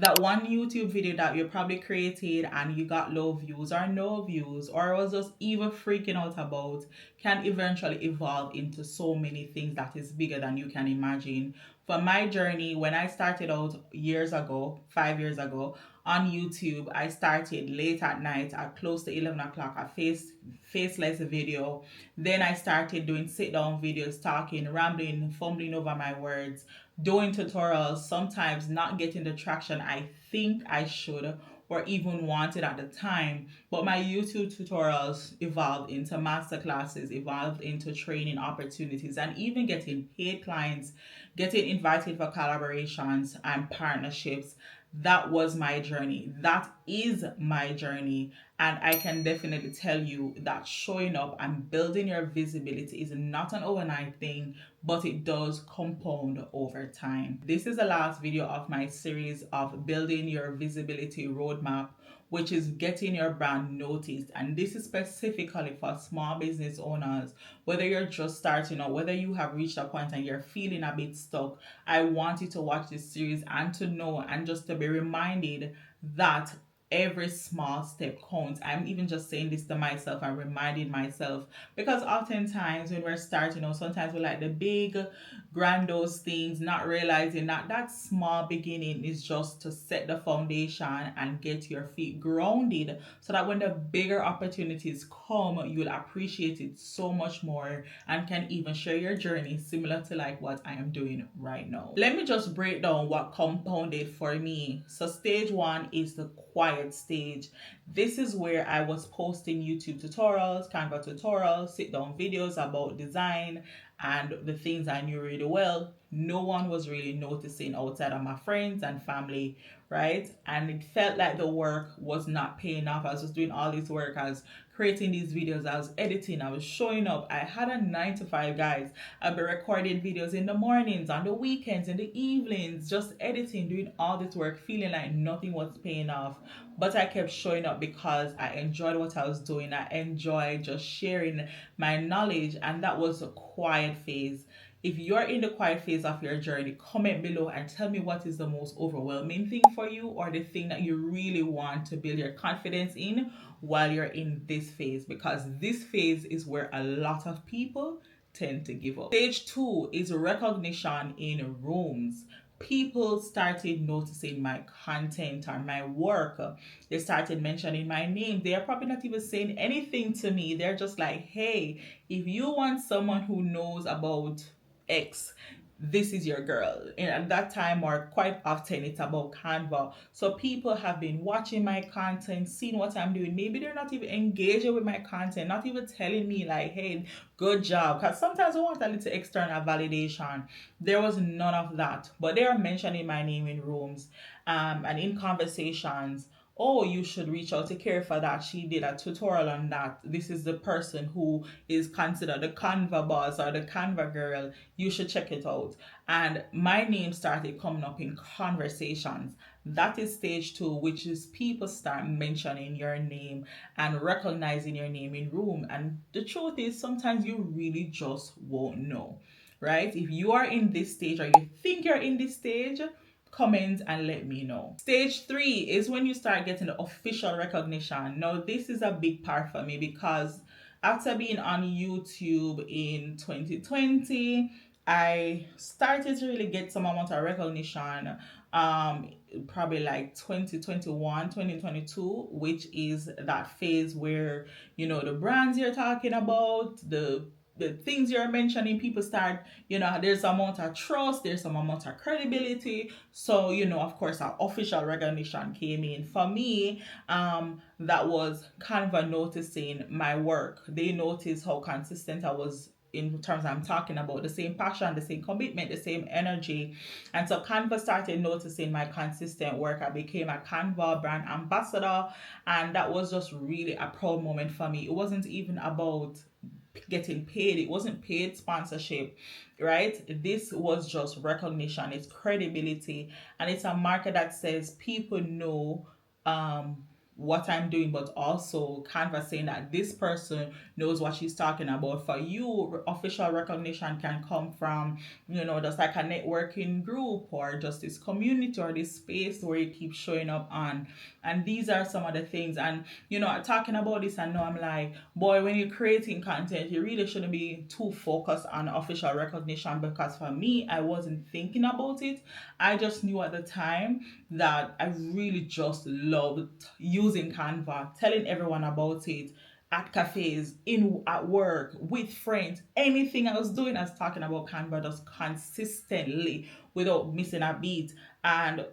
That one YouTube video that you probably created and you got low views or no views or was just even freaking out about can eventually evolve into so many things that is bigger than you can imagine. For my journey, when I started out years ago, 5 years ago, on YouTube, I started late at night at close to 11 o'clock, a faceless video. Then I started doing sit down videos, talking, rambling, fumbling over my words, doing tutorials, sometimes not getting the traction I think I should or even wanted at the time. But my YouTube tutorials evolved into masterclasses, evolved into training opportunities, and even getting paid clients, getting invited for collaborations and partnerships. That was my journey. That is my journey. And I can definitely tell you that showing up and building your visibility is not an overnight thing, but it does compound over time. This is the last video of my series of building your visibility roadmap, which is getting your brand noticed. And this is specifically for small business owners, whether you're just starting or whether you have reached a point and you're feeling a bit stuck. I want you to watch this series and to know and just to be reminded that every small step counts. I'm even just saying this to myself and reminding myself, because oftentimes when we're starting out, sometimes we like the big grandiose things, not realizing that that small beginning is just to set the foundation and get your feet grounded, so that when the bigger opportunities come, you'll appreciate it so much more and can even share your journey similar to like what I am doing right now. Let me just break down what compounded for me. So stage one is the quiet stage. This is where I was posting YouTube tutorials, Canva tutorials, sit down videos about design and the things I knew really well. No one was really noticing outside of my friends and family, right? And it felt like the work was not paying off. I was just doing all this work. I was creating these videos, I was editing, I was showing up. I had a 9 to 5, guys. I'd be recording videos in the mornings, on the weekends, in the evenings, just editing, doing all this work, feeling like nothing was paying off. But I kept showing up because I enjoyed what I was doing. I enjoyed just sharing my knowledge, and that was a quiet phase. If you're in the quiet phase of your journey, comment below and tell me what is the most overwhelming thing for you, or the thing that you really want to build your confidence in while you're in this phase, because this phase is where a lot of people tend to give up. Stage two is recognition in rooms. People started noticing my content or my work. They started mentioning my name. They are probably not even saying anything to me. They're just like, hey, if you want someone who knows about X, this is your girl. And at that time, or quite often, it's about Canva. So people have been watching my content, seeing what I'm doing. Maybe they're not even engaging with my content, not even telling me like, hey, good job. Because sometimes I want a little external validation. There was none of that. But they are mentioning my name in rooms and in conversations. Oh, you should reach out to Carey for that. She did a tutorial on that. This is the person who is considered the Canva boss or the Canva girl. You should check it out. And my name started coming up in conversations. That is stage two, which is people start mentioning your name and recognizing your name in room. And the truth is, sometimes you really just won't know, right? If you are in this stage or you think you're in this stage, comment and let me know. Stage three is when you start getting the official recognition. Now, this is a big part for me because after being on YouTube in 2020, I started to really get some amount of recognition probably like 2021, 2022, which is that phase where, you know, the brands you're talking about, the things you're mentioning, people start, you know, there's some amount of trust, there's some amount of credibility. So, you know, of course, our official recognition came in. For me, that was Canva noticing my work. They noticed how consistent I was in terms I'm talking about, the same passion, the same commitment, the same energy. And so Canva started noticing my consistent work. I became a Canva brand ambassador, and that was just really a proud moment for me. It wasn't even about getting paid, it wasn't paid sponsorship, right? This was just recognition, it's credibility, and it's a market that says people know what I'm doing, but also Canva saying that this person knows what she's talking about. For you, official recognition can come from, just like a networking group or just this community or this space where you keep showing up on. And these are some of the things. And, talking about this, I know I'm like, boy, when you're creating content, you really shouldn't be too focused on official recognition, because for me, I wasn't thinking about it. I just knew at the time that I really just loved using Canva, telling everyone about it at cafes, at work, with friends. Anything I was doing, I was talking about Canva just consistently without missing a beat. And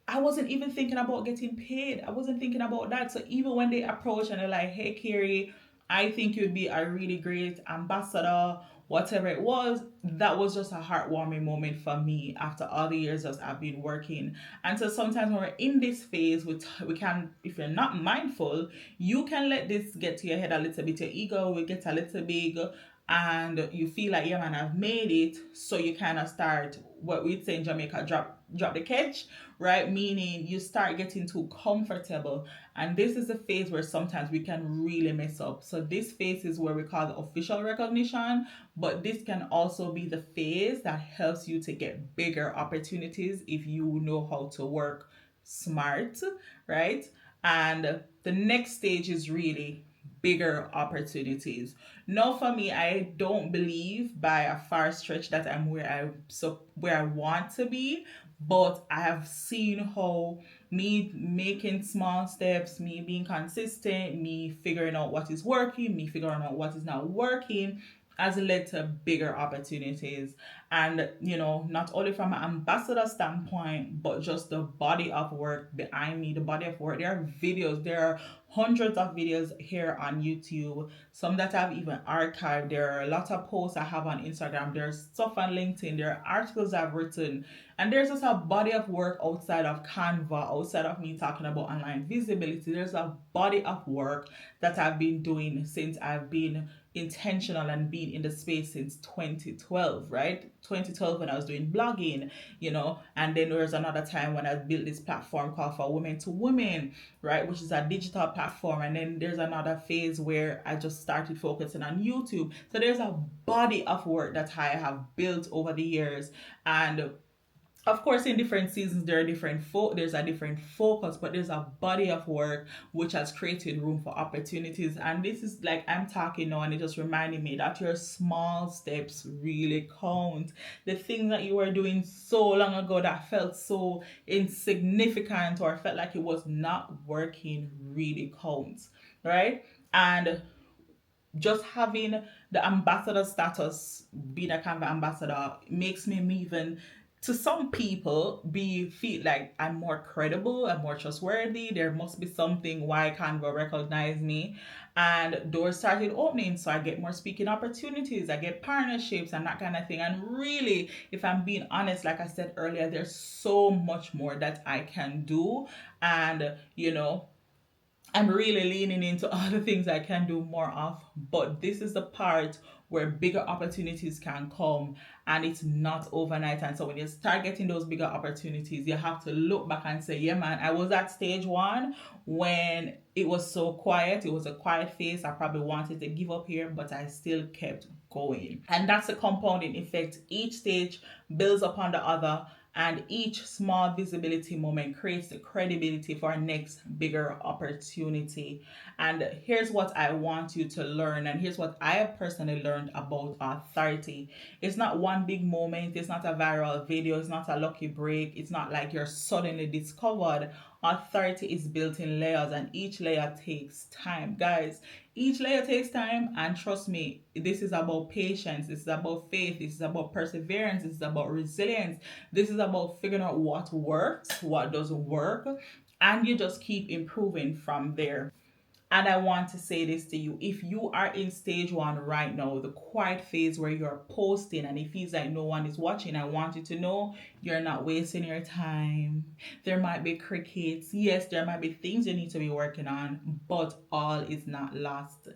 I wasn't even thinking about getting paid. I wasn't thinking about that. So even when they approach and they're like, hey, Carey, I think you'd be a really great ambassador, whatever it was, that was just a heartwarming moment for me after all the years that I've been working. And so sometimes when we're in this phase, we can, if you're not mindful, you can let this get to your head a little bit. Your ego will get a little big, and you feel like, yeah, man, I've made it. So you kind of start what we'd say in Jamaica, drop the catch, right? Meaning you start getting too comfortable. And this is the phase where sometimes we can really mess up. So this phase is where we call the official recognition, but this can also be the phase that helps you to get bigger opportunities if you know how to work smart, right? And the next stage is really bigger opportunities. Now, for me, I don't believe by a far stretch that I'm where I want to be, but I have seen how me making small steps, me being consistent, me figuring out what is working, me figuring out what is not working, has led to bigger opportunities. And not only from an ambassador standpoint, but just the body of work behind me, the body of work. There are videos, there are hundreds of videos here on YouTube, some that I've even archived. There are a lot of posts I have on Instagram, there's stuff on LinkedIn, there are articles I've written, and there's just a body of work outside of Canva, outside of me talking about online visibility. There's a body of work that I've been doing since I've been intentional and been in the space since 2012, right? 2012 when I was doing blogging, and then there was another time when I built this platform called For Women to Women, right, which is a digital platform. And then there's another phase where I just started focusing on YouTube. So there's a body of work that I have built over the years. And of course, in different seasons there are there's a different focus, but there's a body of work which has created room for opportunities. And this is like I'm talking now, and it just reminded me that your small steps really count. The things that you were doing so long ago that felt so insignificant or felt like it was not working really counts, right? And just having the ambassador status, being a Canva ambassador, makes me even, to some people, feel like I'm more credible, I'm more trustworthy. There must be something why Canva recognize me, and doors started opening. So I get more speaking opportunities, I get partnerships, and that kind of thing. And really, if I'm being honest, like I said earlier, there's so much more that I can do, and I'm really leaning into all the things I can do more of, but this is the part where bigger opportunities can come, and it's not overnight. And so when you start getting those bigger opportunities, you have to look back and say, yeah, man, I was at stage one when it was so quiet. It was a quiet phase. I probably wanted to give up here, but I still kept going. And that's a compounding effect. Each stage builds upon the other, and each small visibility moment creates the credibility for our next bigger opportunity. And here's what I want you to learn, and here's what I have personally learned about authority. It's not one big moment, it's not a viral video, it's not a lucky break, it's not like you're suddenly discovered. Authority is built in layers, and each layer takes time. Guys, each layer takes time, and trust me, this is about patience, this is about faith, this is about perseverance, this is about resilience, this is about figuring out what works, what doesn't work, and you just keep improving from there. And I want to say this to you. If you are in stage one right now, the quiet phase where you're posting and it feels like no one is watching, I want you to know you're not wasting your time. There might be crickets. Yes, there might be things you need to be working on, but all is not lost.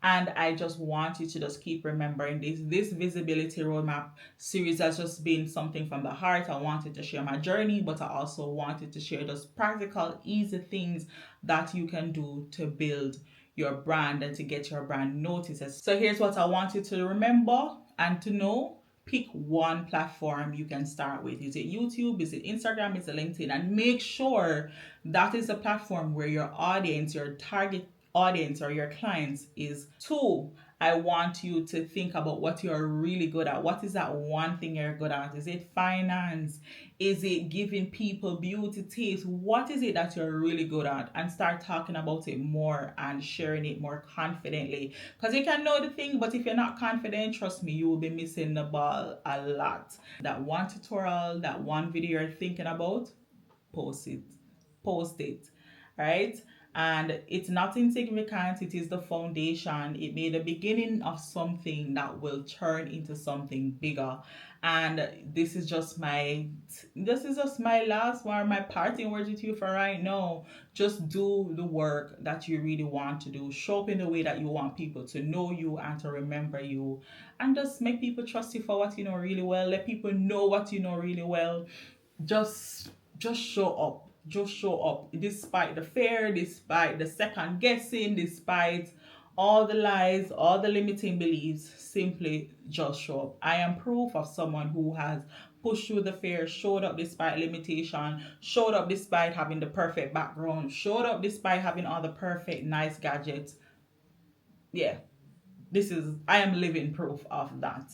And I just want you to just keep remembering this. This visibility roadmap series has just been something from the heart. I wanted to share my journey, but I also wanted to share those practical, easy things that you can do to build your brand and to get your brand noticed. So here's what I want you to remember and to know. Pick one platform you can start with. Is it YouTube? Is it Instagram? Is it LinkedIn? And make sure that is a platform where your audience, your target audience or your clients is. Two, I want you to think about what you're really good at. What is that one thing you're good at? Is it finance? Is it giving people beauty tips? What is it that you're really good at? And start talking about it more and sharing it more confidently. Because you can know the thing, but if you're not confident, trust me, you will be missing the ball a lot. That one tutorial, that one video you're thinking about, post it. Post it. Right? And it's not insignificant, it is the foundation. It made the beginning of something that will turn into something bigger. And this is just my last one, my parting words with you for right now. Just do the work that you really want to do. Show up in the way that you want people to know you and to remember you. And just make people trust you for what you know really well. Let people know what you know really well. Just show up. Just show up despite the fear, despite the second guessing, despite all the lies, all the limiting beliefs. Simply just show up. I am proof of someone who has pushed through the fear, showed up despite limitation, showed up despite having the perfect background, showed up despite having all the perfect nice gadgets. Yeah, I am living proof of that.